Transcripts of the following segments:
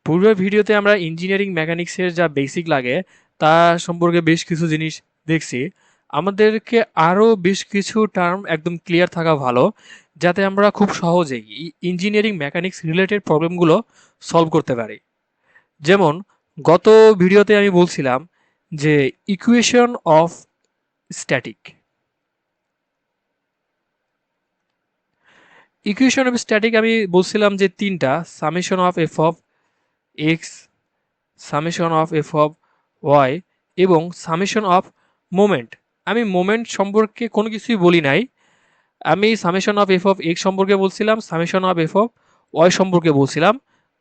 পূর্বের ভিডিওতে আমরা ইঞ্জিনিয়ারিং মেকানিক্সের যা বেসিক লাগে তা সম্পর্কে বেশ কিছু জিনিস দেখছি। আমাদেরকে আরও বেশ কিছু টার্ম একদম ক্লিয়ার থাকা ভালো, যাতে আমরা খুব সহজেই ইঞ্জিনিয়ারিং মেকানিক্স রিলেটেড প্রবলেমগুলো সলভ করতে পারি। যেমন গত ভিডিওতে আমি বলছিলাম যে equation of static equation of static আমি বলছিলাম যে তিনটা: summation of F of X, summation of F of Y এবং সামেশন অফ মোমেন্ট। আমি মোমেন্ট সম্পর্কে কোনো কিছুই বলি নাই, আমি summation of F of X সম্পর্কে বলছিলাম, summation of F of Y সম্পর্কে বলছিলাম।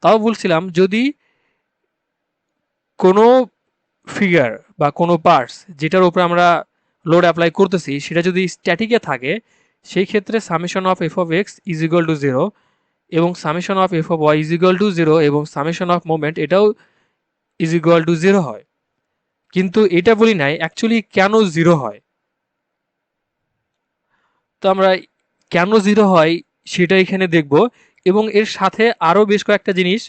তাও বলছিলাম যদি কোনো ফিগার বা কোনো পার্টস যেটার উপরে আমরা লোড অ্যাপ্লাই করতেছি সেটা যদি স্ট্যাটিকে থাকে, সেই ক্ষেত্রে summation of F of X is equal to zero এবং summation of F of Y is equal to zero এবং সামেশন অফ মোমেন্ট এটাও ইজ ইকুয়াল টু জিরো হয়। কিন্তু এটা বলি নাই অ্যাকচুয়ালি কেন জিরো হয়। তো আমরা কেন জিরো হয় সেটা এখানে দেখব, এবং এর সাথে আরও বেশ কয়েকটা জিনিস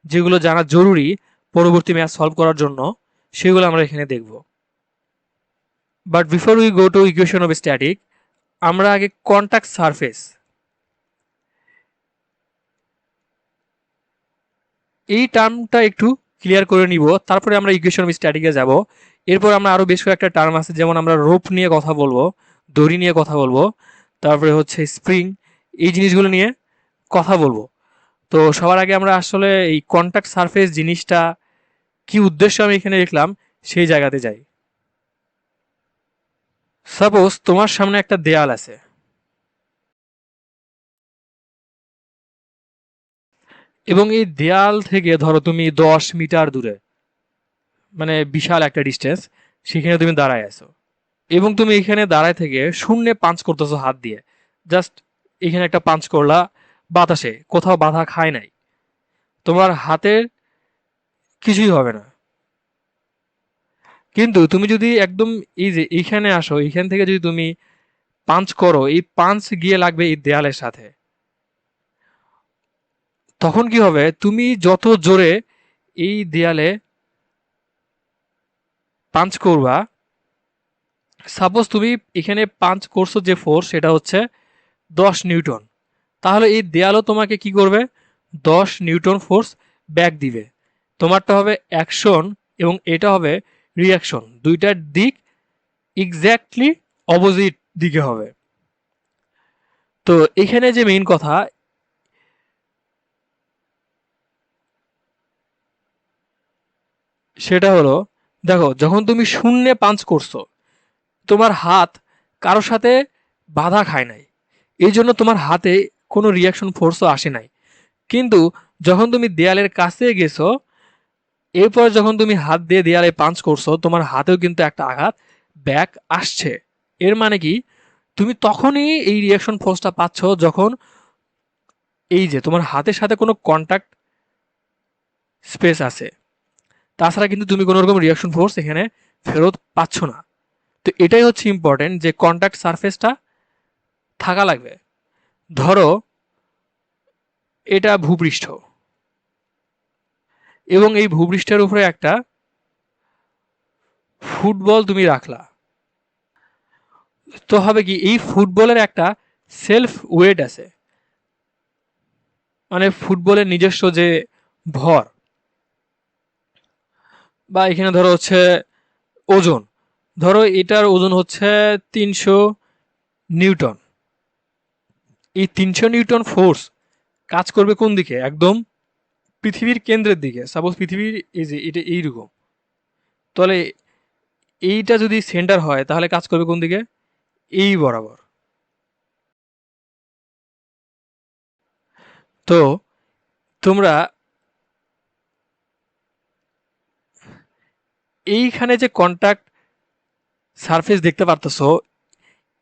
যেগুলো জানা জরুরি পরবর্তী ম্যাথ সলভ করার জন্য, সেগুলো আমরা এখানে দেখব। But before we go to equation of static, আমরা আগে কন্টাক্ট সারফেস এই টার্মটা একটু ক্লিয়ার করে নিব, তারপরে আমরা ইকুয়েশন অফ স্ট্যাটিকে যাব। এরপর আমরা আরও বেশ কয়েকটা টার্ম আছে, যেমন আমরা রোপ নিয়ে কথা বলবো, দড়ি নিয়ে কথা বলবো, তারপরে হচ্ছে স্প্রিং, এই জিনিসগুলো নিয়ে কথা বলবো। তো সবার আগে আমরা আসলে এই কন্টাক্ট সারফেস জিনিসটা কি উদ্দেশ্য আমি এখানে লিখলাম সেই জায়গাতে যাই। সাপোজ তোমার সামনে একটা দেয়াল আছে, এবং এই দেয়াল থেকে ধরো তুমি 10 মিটার দূরে, মানে বিশাল একটা ডিস্টেন্স, সেখানে তুমি দাঁড়ায় আছো এবং তুমি এখানে দাঁড়ায় থেকে শূন্যে পাঞ্চ করতেছো হাত দিয়ে। জাস্ট এখানে একটা পাঞ্চ করলা বাতাসে, কোথাও বাধা খায় নাই, তোমার হাতের কিছুই হবে না। কিন্তু তুমি যদি একদম এই যে এইখানে আসো, এইখান থেকে যদি তুমি পাঞ্চ করো, এই পাঞ্চ গিয়ে লাগবে এই দেয়ালের সাথে, তখন কি হবে? তুমি যত জোরে এই দেয়ালে পাঞ্চ করবা, সাপোজ তুমি এখানে পাঞ্চ করছো যে ফোর্স সেটা হচ্ছে 10 নিউটন, তাহলে এই দেয়ালও তোমাকে কি করবে? 10 নিউটন ফোর্স ব্যাক দিবে। তোমারটা হবে অ্যাকশন এবং এটা হবে রিয়াকশন, দুইটার দিক এক্স্যাক্টলি অপোজিট দিকে হবে। তো এখানে যে মেইন কথা সেটা হলো, দেখো যখন তুমি শূন্যে পাঞ্চ করছো, তোমার হাত কারোর সাথে বাধা খায় নাই, এই জন্য তোমার হাতে কোনো রিয়াকশন ফোর্সও আসে নাই। কিন্তু যখন তুমি দেয়ালের কাছে গেছো, এরপর যখন তুমি হাত দিয়ে দেয়ালে পাঞ্চ করছো, তোমার হাতেও কিন্তু একটা আঘাত ব্যাক আসছে। এর মানে কি? তুমি তখনই এই রিয়াকশন ফোর্সটা পাচ্ছ যখন এই যে তোমার হাতের সাথে কোনো কন্টাক্ট স্পেস আছে, তাছাড়া কিন্তু তুমি কোনো রকম রিয়াকশন ফোর্স এখানে ফেরত পাচ্ছ না। তো এটাই হচ্ছে ইম্পর্টেন্ট, যে কন্টাক্ট সারফেসটা থাকা লাগবে। ধরো এটা ভূপৃষ্ঠ এবং এই ভূপৃষ্ঠের উপরে একটা ফুটবল তুমি রাখলা, তো হবে কি? এই ফুটবলের একটা সেলফ ওয়েট আছে, মানে ফুটবলের নিজস্ব যে ভর, বা এখানে ধরো হচ্ছে ওজন, ধরো এটার ওজন হচ্ছে 300 নিউটন। এই 300 নিউটন ফোর্স কাজ করবে কোন দিকে? একদম পৃথিবীর কেন্দ্রের দিকে। সাপোজ পৃথিবীর এই যে এটা এইরকম, তাহলে এইটা যদি সেন্টার হয় তাহলে কাজ করবে কোন দিকে? এই বরাবর। তো তোমরা এইখানে যে কন্টাক্ট সারফেস দেখতে পারতেছো,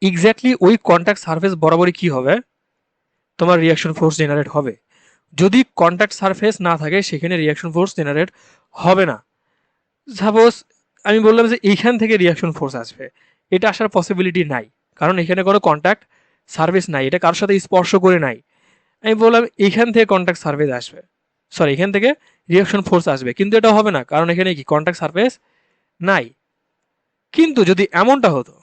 এক্স্যাক্টলি ওই কন্টাক্ট সারফেস বরাবরই কি হবে? তোমার রিয়াকশন ফোর্স জেনারেট হবে। যদি কন্টাক্ট সারফেস না থাকে সেখানে রিয়াকশন ফোর্স জেনারেট হবে না। সাপোজ আমি বললাম যে এইখান থেকে রিয়াকশন ফোর্স আসবে, এটা আসার পসিবিলিটি নাই, কারণ এখানে কোনো কন্টাক্ট সার্ভিস নাই, এটা কারোর সাথে স্পর্শ করে নাই। আমি বললাম এইখান থেকে কন্টাক্ট সার্ভিস আসবে, সরি এখান থেকে রিয়াকশন ফোর্স আসবে, কিন্তু এটা হবে না কারণ এখানে কি কন্ট্যাক্ট সারফেস নাই। কিন্তু যদি এমনটা হতো,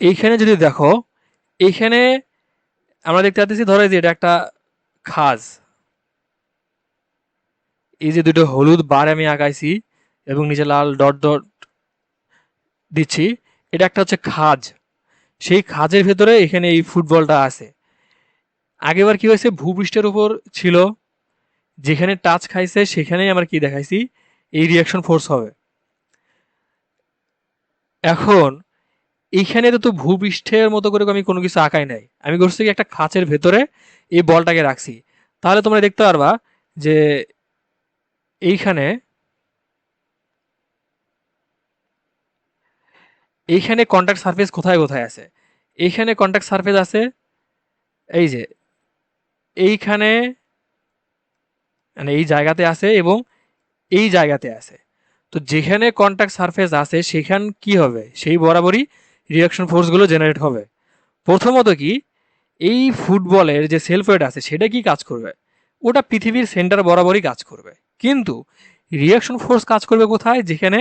এইখানে যদি দেখো, এইখানে আমরা দেখতে পাচ্ছি ধরো যে এটা একটা খাজ, এই যে দুটো হলুদ বার আমি আঁকাইছি এবং নিচে লাল ডট ডট দিচ্ছি, এটা একটা হচ্ছে খাজ। সেই খাজের ভেতরে এখানে এই ফুটবলটা আছে। আগেবার কি হয়েছে, ভূপৃষ্ঠের উপর ছিল, যেখানে টাচ খাইছে সেখানেই আমরা কি দেখাইছি, এই রিয়াকশন ফোর্স হবে। এখন এইখানে তো ভূপৃষ্ঠের মতো করে আমি কোনো কিছু আঁকাই নাই, আমি করছি কি একটা খাঁচের ভেতরে এই বলটাকে রাখছি। তাহলে তোমরা দেখতে পারবা যে এইখানে এইখানে কন্ট্যাক্ট সারফেস কোথায় কোথায় আছে। এইখানে কন্ট্যাক্ট সারফেস আছে, এই যে এইখানে, মানে এই জায়গাতে আছে এবং এই জায়গাতে আছে। তো যেখানে কন্ট্যাক্ট সারফেস আছে সেখান কি হবে, সেই বরাবরই রিয়াকশন ফোর্সগুলো জেনারেট হবে। প্রথমত কি, এই ফুটবলের যে সেলফ ওয়েট আছে সেটা কি কাজ করবে, ওটা পৃথিবীর সেন্টার বরাবরই কাজ করবে। কিন্তু রিয়াকশন ফোর্স কাজ করবে কোথায়, যেখানে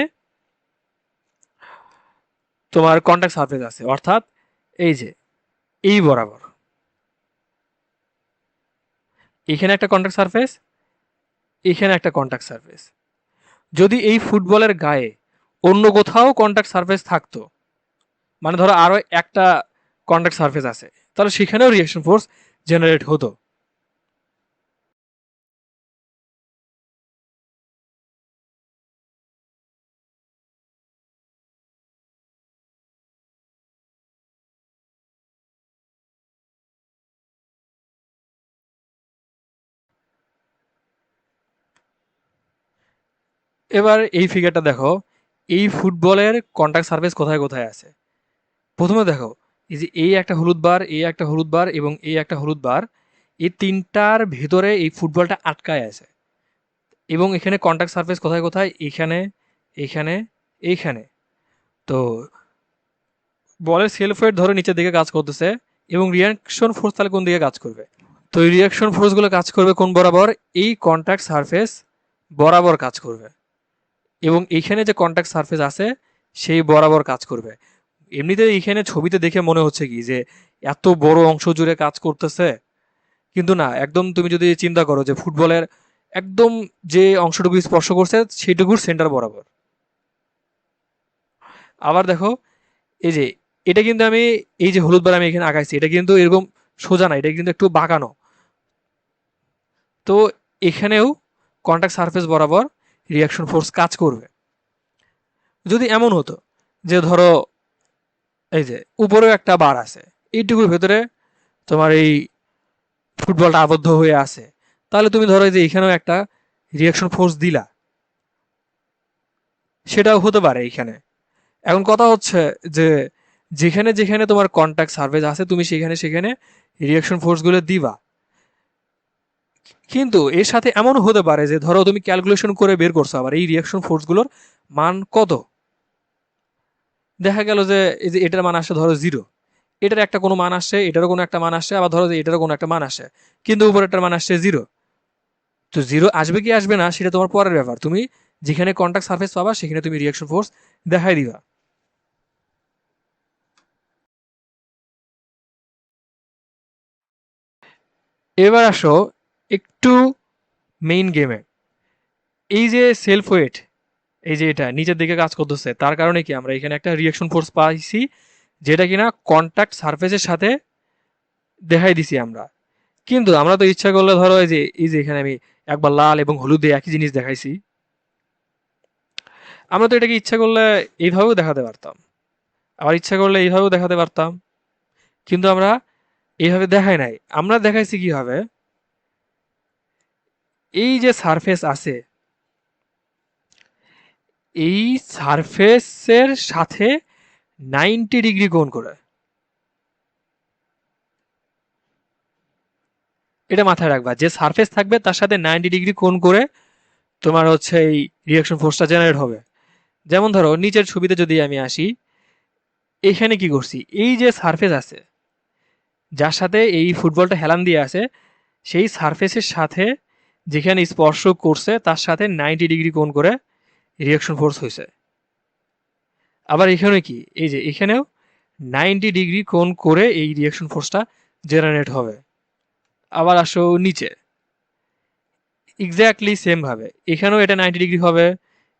তোমার কন্ট্যাক্ট সারফেস আছে, অর্থাৎ এই যে এই বরাবর এখানে একটা কন্ট্যাক্ট সারফেস, এখানে একটা কন্ট্যাক্ট সারফেস। যদি এই ফুটবলের গায়ে অন্য কোথাও কন্ট্যাক্ট সারফেস থাকতো, মানে ধরো আরো একটা কন্ট্যাক্ট সারফেস আছে, তাহলে সেখানেও রিয়াকশন ফোর্স জেনারেট হতো। এবার এই ফিগারটা দেখো, এই ফুটবলের কন্ট্যাক্ট সারফেস কোথায় কোথায় আছে। প্রথমে দেখো, এই যে এই একটা হলুদ বার, এই একটা হলুদ বার এবং এই একটা হলুদ বার, এই তিনটার ভেতরে এই ফুটবলটা আটকায় আছে। এবং এখানে কন্ট্যাক্ট সারফেস কোথায় কোথায়, এখানে, এখানে, এইখানে। তো বলের সেলফ ওয়েট ধরে নিচের দিকে কাজ করতেছে, এবং রিয়াকশন ফোর্স তাহলে কোন দিকে কাজ করবে। তো এই রিয়াকশন ফোর্সগুলো কাজ করবে কোন বরাবর, এই কন্ট্যাক্ট সারফেস বরাবর কাজ করবে। এবং এইখানে যে কন্ট্যাক্ট সারফেস আছে সেই বরাবর কাজ করবে। এমনিতে এইখানে ছবিতে দেখে মনে হচ্ছে কি যে এত বড় অংশ জুড়ে কাজ করতেছে, কিন্তু না, একদম তুমি যদি চিন্তা করো যে ফুটবলের একদম যে অংশটুকু স্পর্শ করছে সেইটুকুর সেন্টার বরাবর। আবার দেখো, এই যে এটা কিন্তু আমি, এই যে হলুদ বার আমি এখানে আঁকাইছি, এটা কিন্তু এরকম সোজা না, এটা কিন্তু একটু বাঁকানো। তো এখানেও কন্ট্যাক্ট সারফেস বরাবর রিয়াকশন ফোর্স কাজ করবে। যদি এমন হতো যে ধরো এই যে উপরেও একটা বার আছে, এইটুকুর ভেতরে তোমার এই ফুটবলটা আবদ্ধ হয়ে আছে, তাহলে তুমি ধরো যে এখানেও একটা রিয়াকশন ফোর্স দিলা, সেটাও হতে পারে এইখানে। এখন কথা হচ্ছে যে যেখানে যেখানে তোমার কন্ট্যাক্ট সার্ফেস আছে তুমি সেখানে সেখানে রিয়াকশন ফোর্সগুলো দিবা। কিন্তু এর সাথে এমনও হতে পারে যে ধরো তুমি ক্যালকুলেশন করে বের করছো আবার এই রিয়াকশন ফোর্সগুলোর মান কত। দেখা গেল যে এই যে এটার মান আসছে ধরো 0, এটার একটা কোনো মান আসছে, এটারও কোনো একটা মান আসছে, আবার ধরো যে এটারও কোনো একটা মান আসে, কিন্তু উপরেরটার মান আসছে 0। তো 0 আসবে কি আসবে না সেটা তোমার পরের ব্যাপার, তুমি যেখানে কন্ট্যাক্ট সারফেস পাবা সেখানে তুমি রিয়াকশন ফোর্স দেখাই দিবা। এবার আসো একটু মেইন গেমে। এই যে সেলফ ওয়েট, এই যে এটা নিচের দিকে কাজ করতেছে, তার কারণে কি আমরা এখানে একটা রিয়াকশন ফোর্স পাইছি, যেটা কিনা কন্ট্যাক্ট সারফেসের সাথে দেখাই দিছি আমরা। কিন্তু আমরা তো ইচ্ছা করলে ধরো এই যে এখানে আমি একবার লাল এবং হলুদ দিয়ে একই জিনিস দেখাইছি, আমরা তো এটাকে ইচ্ছা করলে এইভাবেও দেখাতে পারতাম, আবার ইচ্ছা করলে এইভাবেও দেখাতে পারতাম। কিন্তু আমরা এইভাবে দেখাই নাই, আমরা দেখাইছি কিভাবে, এই যে সারফেস আছে, এই সারফেসের সাথে 90 ডিগ্রি কোণ করে। এটা মাথায় রাখবা, যে সারফেস থাকবে তার সাথে 90 ডিগ্রি কোণ করে তোমার হচ্ছে এই রিয়াকশন ফোর্সটা জেনারেট হবে। যেমন ধরো নিচের ছবিতে যদি আমি আসি, এখানে কি করছি, এই যে সারফেস আছে যার সাথে এই ফুটবলটা হেলান দিয়ে আছে, সেই সারফেসের সাথে যেখানে স্পর্শ করছে তার সাথে 90 ডিগ্রি কোণ করে রিয়াকশন ফোর্স হয়েছে। আবার এখানে কি, এই যে এখানেও 90 ডিগ্রি কোণ করে এই রিয়াকশন ফোর্সটা জেনারেট হবে। আবার আসো নিচে, এক্স্যাক্টলি সেম ভাবে এখানেও এটা 90 ডিগ্রি হবে,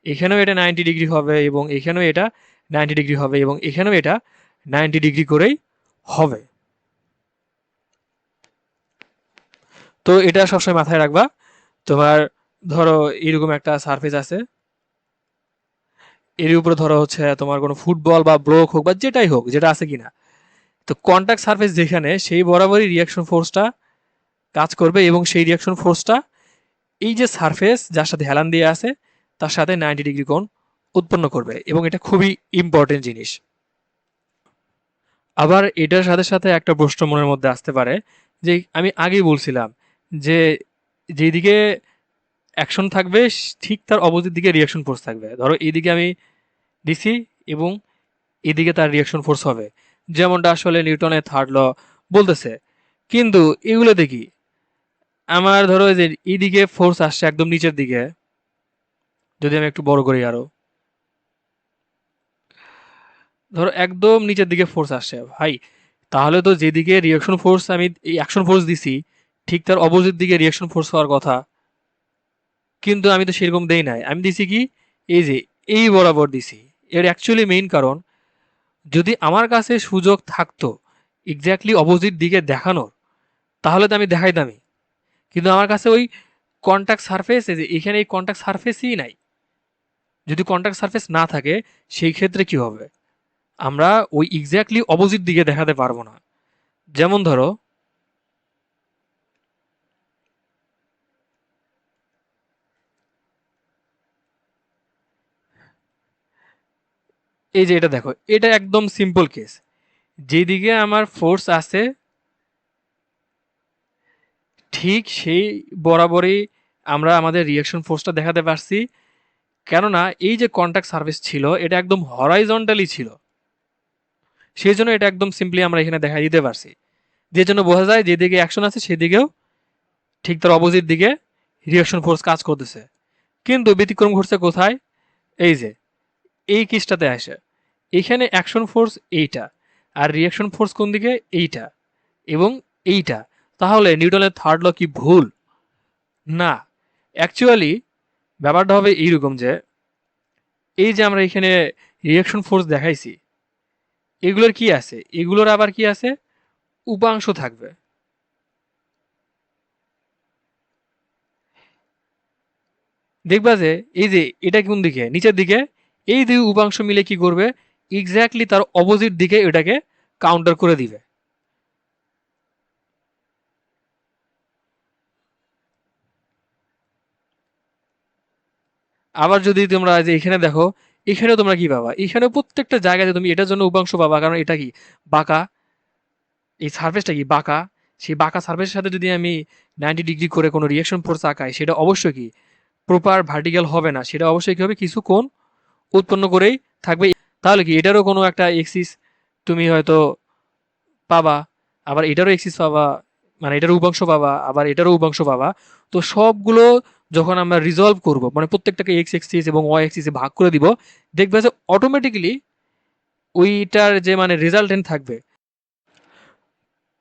এখানেও এটা 90 ডিগ্রি হবে, এবং এখানেও এটা 90 ডিগ্রি হবে, এবং এখানেও এটা 90 ডিগ্রি করেই হবে। তো এটা সবসময় মাথায় রাখবা। তোমার ধরো এরকম একটা সারফেস আছে, এর উপরে ধরো হচ্ছে তোমার কোনো ফুটবল বা ব্লক হোক বা যেটাই হোক, যেটা আছে কিনা, তো কন্ট্যাক্ট সারফেস যেখানে সেই বরাবরই রিয়াকশন ফোর্সটা কাজ করবে, এবং সেই রিয়াকশন ফোর্সটা এই যে সারফেস যার সাথে হেলান দিয়ে আছে তার সাথে 90 ডিগ্রি কোণ উৎপন্ন করবে, এবং এটা খুবই ইম্পর্টেন্ট জিনিস। আবার এটার সাথে সাথে একটা প্রশ্ন মনের মধ্যে আসতে পারে, যে আমি আগেই বলছিলাম যে যেদিকে অ্যাকশন থাকবে ঠিক তার অপোজিট দিকে রিয়াকশন ফোর্স থাকবে। ধরো এইদিকে আমি দিছি এবং এদিকে তার রিয়াকশন ফোর্স হবে, যেমনটা আসলে নিউটনের থার্ড ল বলতেছে। কিন্তু এগুলো দেখি আমার ধরো যে এইদিকে ফোর্স আসছে একদম নিচের দিকে, যদি আমি একটু বড় করি আরো, ধরো একদম নিচের দিকে ফোর্স আসছে ভাই, তাহলে তো যেদিকে রিয়াকশন ফোর্স আমি এই অ্যাকশন ফোর্স দিছি ঠিক তার অপোজিট দিকে রিয়াকশন ফোর্স হওয়ার কথা। কিন্তু আমি তো সেরকম দেই নাই, আমি দিছি কি, এই যে এই বরাবর দিছি। এর অ্যাকচুয়ালি মেইন কারণ, যদি আমার কাছে সুযোগ থাকতো এক্স্যাক্টলি অপোজিট দিকে দেখানোর, তাহলে তো আমি দেখাইতামই। কিন্তু আমার কাছে ওই কন্টাক্ট সারফেস, এই যে এখানে এই কন্টাক্ট সারফেসই নাই। যদি কন্টাক্ট সারফেস না থাকে সেই ক্ষেত্রে কি হবে, আমরা ওই এক্স্যাক্টলি অপোজিট দিকে দেখাতে পারবো না। যেমন ধরো এই যে এটা দেখো, এটা একদম সিম্পল কেস, যেদিকে আমার ফোর্স আছে ঠিক সেই বরাবরই আমরা আমাদের রিয়াকশন ফোর্সটা দেখাতে পারছি। কেননা এই যে কন্টাক্ট সারফেস ছিল এটা একদম হরাইজন্টালি ছিল, সেই জন্য এটা একদম সিম্পলি আমরা এখানে দেখা দিতে পারছি। যে জন্য বোঝা যায় যেদিকে অ্যাকশন আছে সেদিকেও ঠিক তার অপোজিট দিকে রিয়াকশন ফোর্স কাজ করতেছে। কিন্তু ব্যতিক্রম ঘটছে কোথায়, এই যে এই কেসটাতে আসে, এখানে অ্যাকশন ফোর্স এইটা, আর রিয়াকশন ফোর্স কোন দিকে, এইটা এবং এইটা। তাহলে নিউটনের থার্ড ল কি ভুল? না, অ্যাকচুয়ালি ব্যাপারটা হবে এইরকম যে এই যে আমরা এখানে রিয়াকশন ফোর্স দেখাইছি, এগুলোর কি আছে, এগুলোর আবার কি আছে, উপাংশ থাকবে। দেখবা যে এই যে এটা কোন দিকে, নিচের দিকে, এই দুই উপাংশ মিলে কি করবে, এক্স্যাক্টলি তার অপোজিট দিকে এটাকে কাউন্টার করে দিবে। আবার যদি তোমরা যে এখানে দেখো, এখানেও তোমরা কি পাবা, এখানে প্রত্যেকটা জায়গাতে তুমি এটার জন্য উপাংশ পাবা, কারণ এটা কি বাঁকা, এই সার্ফেসটা কি বাঁকা। সেই বাঁকা সার্ফেসের সাথে যদি আমি 90 ডিগ্রি করে কোনো রিয়াকশন ফোর্স আঁকাই, সেটা অবশ্যই কি প্রপার ভার্টিক্যাল হবে না, সেটা অবশ্যই কি হবে, কিছু কোণ উৎপন্ন করেই থাকবে। তাহলে কি এটারও কোনো একটা এক্সিস তুমি হয়তো পাবা, আবার এটারও এক্সিস পাবা, মানে এটারও উপাংশ পাবা, আবার এটারও উপাংশ পাবা। তো সবগুলো যখন আমরা রিজলভ করব, মানে প্রত্যেকটাকে এক্স এক্সিস এবং ওয়াই এক্সিসে ভাগ করে দিব, দেখবে যে অটোমেটিক্যালি ওইটার যে মানে রেজাল্টেন্ট থাকবে।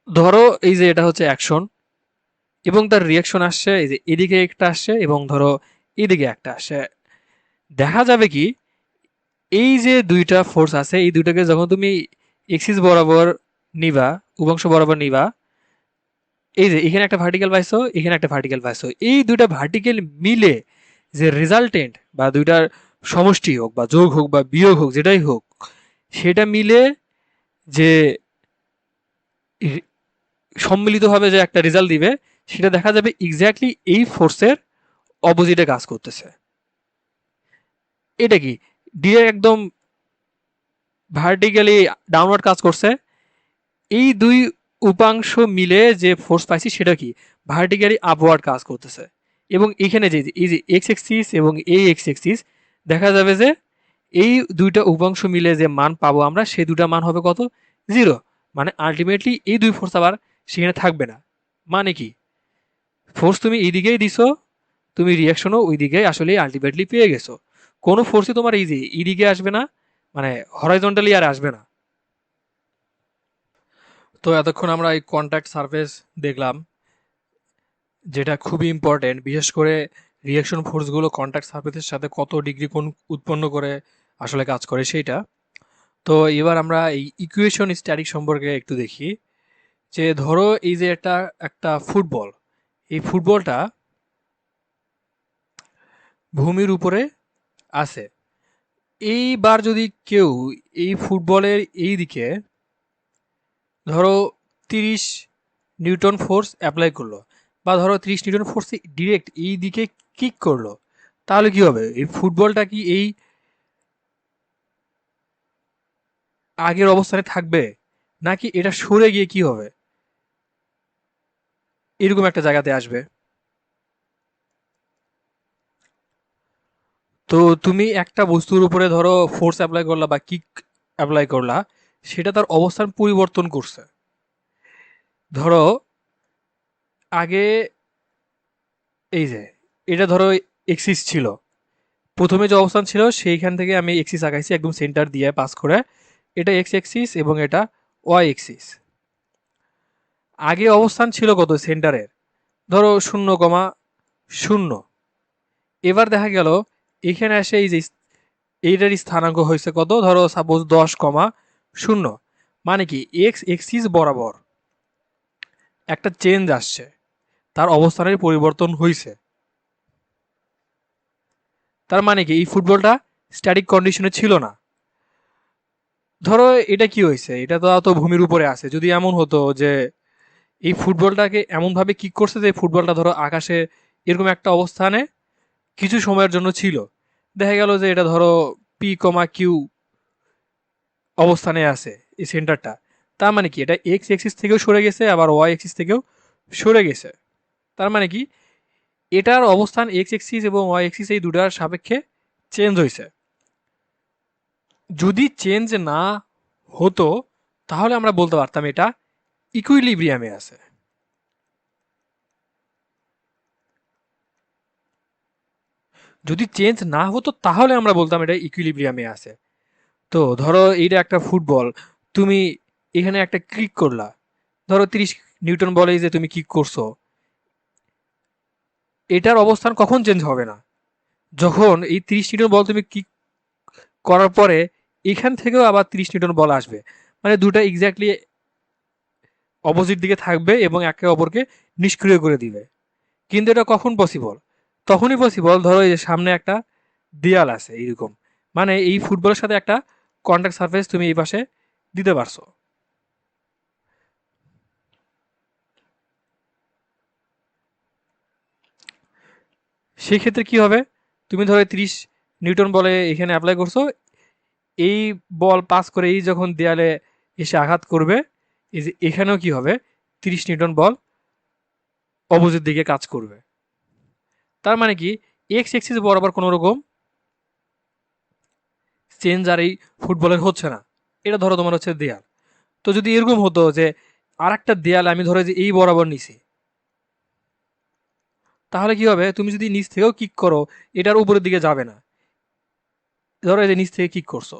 ধরো এই যে এটা হচ্ছে অ্যাকশন, এবং তার রিয়াকশন আসছে এই যে এদিকে একটা আসছে, এবং ধরো এদিকে একটা আসছে। দেখা যাবে কি, এই যে দুইটা ফোর্স আছে এই দুইটাকে যখন তুমি এক্সিস বরাবর নিবা, উপাংশ বরাবর নিবা, এই যে এখানে একটা ভার্টিক্যাল পাইছো, এখানে একটা ভার্টিক্যাল পাইছো, এই দুইটা ভার্টিক্যাল মিলে যে রেজাল্টেন্ট বা দুইটার সমষ্টি হোক বা যোগ হোক বা বিয়োগ হোক যেটাই হোক, সেটা মিলে যে সম্মিলিতভাবে যে একটা রেজাল্ট দিবে, সেটা দেখা যাবে এক্স্যাক্টলি এই ফোর্সের অপোজিটে কাজ করতেছে। এটা কি ডিরেক্ট একদম ভার্টিক্যালি ডাউনওয়ার্ড কাজ করছে। এই দুই উপাংশ মিলে যে ফোর্স পাইছি সেটা কি ভার্টিক্যালি আপওয়ার্ড কাজ করতেছে। এবং এখানে যে এই যে এক্স এক্সিস এবং এই এক্স এক্সিস, দেখা যাবে যে এই দুইটা উপাংশ মিলে যে মান পাবো আমরা সেই দুটা মান হবে কত, জিরো। মানে আলটিমেটলি এই দুই ফোর্স আবার সেখানে থাকবে না। মানে কি, ফোর্স তুমি এইদিকেই দিছো, তুমি রিয়াকশনও ওই দিকে আসলে আলটিমেটলি পেয়ে গেছো। কোনো ফোর্সই তোমার এই যে এইদিকে আসবে না, মানে হরাইজন্টালি আর আসবে না। তো এতক্ষণ আমরা এই কন্ট্যাক্ট সারফেস দেখলাম, যেটা খুবই ইম্পর্টেন্ট, বিশেষ করে রিয়াকশন ফোর্সগুলো কন্ট্যাক্ট সারফেসের সাথে কত ডিগ্রি কোণ উৎপন্ন করে আসলে কাজ করে সেইটা। তো এবার আমরা এই ইকুয়েশন স্ট্যাটিক সম্পর্কে একটু দেখি। যে ধরো এই যে একটা একটা ফুটবল, এই ফুটবলটা ভূমির উপরে আছে। এইবার যদি কেউ এই ফুটবলের এই দিকে ধরো 30 নিউটন ফোর্স অ্যাপ্লাই করলো, বা ধরো 30 নিউটন ফোর্স ডিরেক্ট এই দিকে কিক করলো, তাহলে কি হবে, এই ফুটবলটা কি এই আগের অবস্থানে থাকবে, নাকি এটা সরে গিয়ে কি হবে, এরকম একটা জায়গাতে আসবে। তো তুমি একটা বস্তুর উপরে ধরো ফোর্স অ্যাপ্লাই করলা বা কিক অ্যাপ্লাই করলা, সেটা তার অবস্থান পরিবর্তন করছে। ধরো আগে এই যে এটা ধরো এক্সিস ছিল, প্রথমে যে অবস্থান ছিল সেইখান থেকে আমি এক্সিস আঁকাইছি একদম সেন্টার দিয়ে পাস করে। এটা এক্স এক্সিস এবং এটা ওয়াই এক্সিস। আগে অবস্থান ছিল কত সেন্টারের, ধরো 0,0। এবার দেখা গেল এখানে এসে এই যে এইটার স্থানাঙ্ক হয়েছে কত, ধরো সাপোজ 10,0। মানে কি এক্স এক্সিস বরাবর একটা চেঞ্জ আসছে, তার অবস্থানের পরিবর্তন হয়েছে। তার মানে কি এই ফুটবলটা স্ট্যাটিক কন্ডিশনে ছিল না। ধরো এটা কি হয়েছে, এটা তো ভূমির উপরে আছে, যদি এমন হতো যে এই ফুটবলটাকে এমনভাবে কিক করছে যে ফুটবলটা ধরো আকাশে এরকম একটা অবস্থানে কিছু সময়ের জন্য ছিল, দেখা গেল যে এটা ধরো P, Q অবস্থানে আছে এই সেন্টারটা। তার মানে কি এটা এক্স এক্সিস থেকেও সরে গেছে, আবার ওয়াই এক্সিস থেকেও সরে গেছে। তার মানে কি এটার অবস্থান এক্স এক্সিস এবং ওয়াই এক্সিস এই দুটার সাপেক্ষে চেঞ্জ হয়েছে। যদি চেঞ্জ না হতো তাহলে আমরা বলতে পারতাম এটা ইকুইলিব্রিয়ামে আছে। যদি চেঞ্জ না হতো তাহলে আমরা বলতাম এটা ইকুইলিব্রিয়ামে আছে। তো ধরো এইটা একটা ফুটবল, তুমি এখানে একটা ক্লিক করলা, ধরো 30 নিউটন বলে যে তুমি কিক করছো, এটার অবস্থান কখন চেঞ্জ হবে না, যখন এই 30 নিউটন বল তুমি কিক করার পরে এখান থেকেও আবার 30 নিউটন বল আসবে। মানে দুটা এক্স্যাক্টলি অপোজিট দিকে থাকবে এবং একে অপরকে নিষ্ক্রিয় করে দিবে। কিন্তু এটা কখন পসিবল, তখনই পসিবল ধরো এই যে সামনে একটা দেয়াল আছে এইরকম, মানে এই ফুটবলের সাথে একটা কন্ট্যাক্ট সারফেস তুমি এই পাশে দিতে পারছো। সেই ক্ষেত্রে কি হবে, তুমি ধরো 30 নিউটন বলে এখানে অ্যাপ্লাই করছো, এই বল পাস করে এই যখন দেয়ালে এসে আঘাত করবে, এই যে এখানেও কি হবে, 30 নিউটন বল অপোজিট দিকে কাজ করবে। তার মানে কি এক্স এক্সিস বরাবর কোনো রকম চেঞ্জ আর এই ফুটবলের হচ্ছে না। এটা ধরো তোমার হচ্ছে দেয়াল। তো যদি এরকম হতো যে আর একটা দেয়াল আমি ধরো যে এই বরাবর নিছি, তাহলে কি হবে, তুমি যদি নিচ থেকেও কিক করো এটার উপরের দিকে যাবে না। ধরো এই যে নিচ থেকে কিক করছো,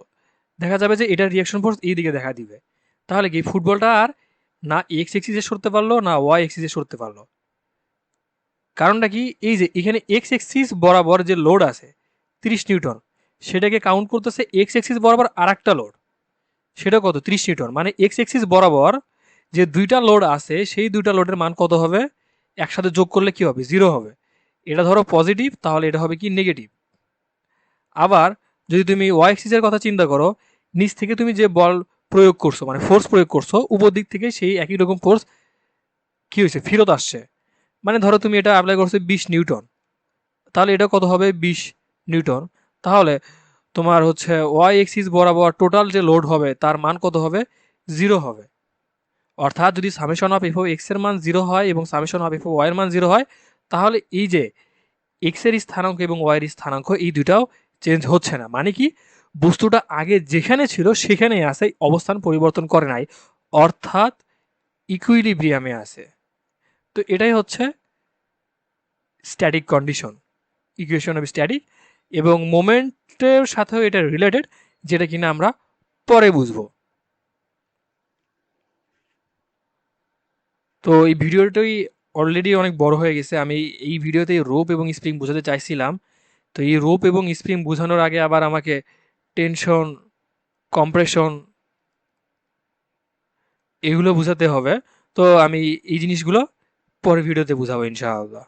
দেখা যাবে যে এটার রিয়াকশন ফোর্স এই দিকে দেখা দিবে। তাহলে কি ফুটবলটা আর না এক্স এক্সিসে সরতে পারলো না ওয়াই এক্সিসে সরতে পারলো। কারণটা কি, এই যে এখানে এক্স এক্সিস বরাবর যে লোড আছে 30 নিউটন, সেটাকে কাউন্ট করতেছে এক্স এক্সিস বরাবর আর একটা লোড, সেটা কত 30 নিউটন। মানে এক্স এক্সিস বরাবর যে দুইটা লোড আছে সেই দুইটা লোডের মান কত হবে, একসাথে যোগ করলে কি হবে, জিরো হবে। এটা ধরো পজিটিভ, তাহলে এটা হবে কি নেগেটিভ। আবার যদি তুমি ওয়াই এক্সিস এর কথা চিন্তা করো, নিচ থেকে তুমি যে বল প্রয়োগ করছো মানে ফোর্স প্রয়োগ করছো, উপর দিক থেকে সেই একই রকম ফোর্স কি হয়েছে ফেরত আসছে। মানে ধরো তুমি এটা অ্যাপ্লাই করছো 20 নিউটন, তাহলে এটা কত হবে 20 নিউটন। তাহলে তোমার হচ্ছে ওয়াই এক্সিস বরাবর টোটাল যে লোড হবে তার মান কত হবে, জিরো হবে। অর্থাৎ যদি সামেশন অফ এফ এক্স এর মান জিরো হয় এবং সামেশন অফ এফ ওয়াই এর মান জিরো হয়, তাহলে এই যে এক্স এর স্থানাঙ্ক এবং ওয়াই এর স্থানাঙ্ক এই দুটাও চেঞ্জ হচ্ছে না। মানে কি বস্তুটা আগে যেখানে ছিল সেখানেই আছে, অবস্থান পরিবর্তন করে নাই, অর্থাৎ ইকুইলিব্রিয়ামে আছে। তো এটাই হচ্ছে static condition, equation of static, এবং মোমেন্টের সাথেও এটা রিলেটেড, যেটা কিনা আমরা পরে বুঝবো। তো এই ভিডিওটাই অলরেডি অনেক বড় হয়ে গেছে। আমি এই ভিডিওতে রোপ এবং স্প্রিং বোঝাতে চাইছিলাম। তো এই রোপ এবং স্প্রিং বোঝানোর আগে আবার আমাকে টেনশন, কম্প্রেশন এগুলো বোঝাতে হবে। তো আমি এই জিনিসগুলো পরের ভিডিওতে বুঝাবো ইনশাআল্লাহ।